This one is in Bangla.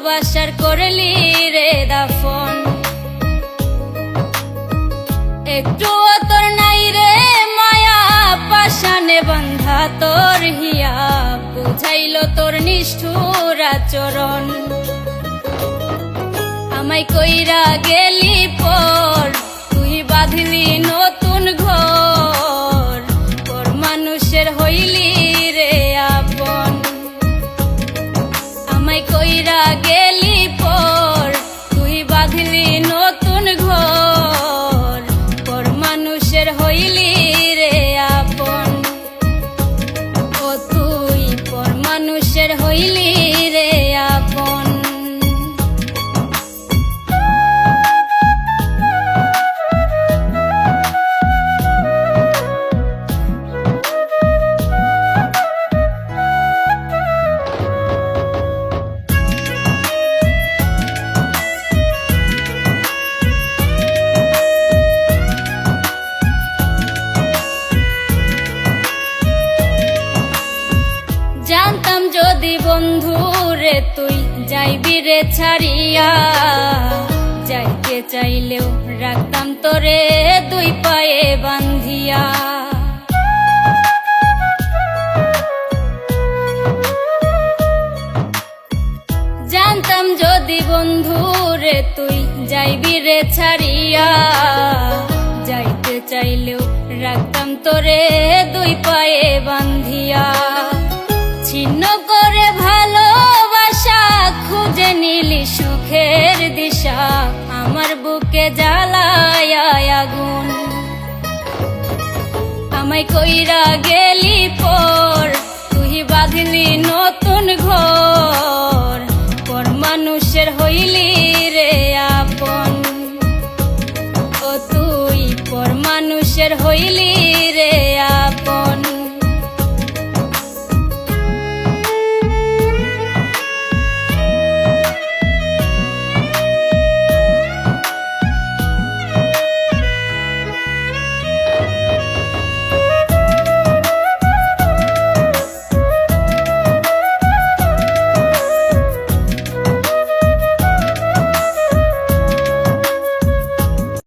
ভালোবাসার করলি রে দাফন। একটু তোর নাই রে মায়া, পাশানে বান্ধা তোর হিয়া, বুঝাইল তোর নিষ্ঠুর আচরণ। আমায় কইরা গেলি পর, তুই বাঁধলি নতুন ঘর, পর মানুষের হইলি রে আপন। আমায় কইরা গেলি পর, তুই বাঁধলি নতুন ঘর, পর মানুষের হইলি রে আপন। ও তুই পর মানুষের হইলি রে আপন। জানতাম যদি বন্ধু রে তুই যাইবি রে ছাড়িয়া, যাইতে চাইলেও রাখতাম তোরে দুই পায়ে বান্ধিয়া। জানতাম যদি বন্ধু রে তুই যাইবি রে ছাড়িয়া, যাইতে চাইলেও রাখতাম তোরে দুই পায়ে বান্ধিয়া। ছিন্ন করে ভালোবাসা খুঁজে নিলি সুখের দিশা, আমার বুকে জ্বালায় আগুন। আমায় কইরা গেলি পর, তুই বাঁধলি নতুন ঘর,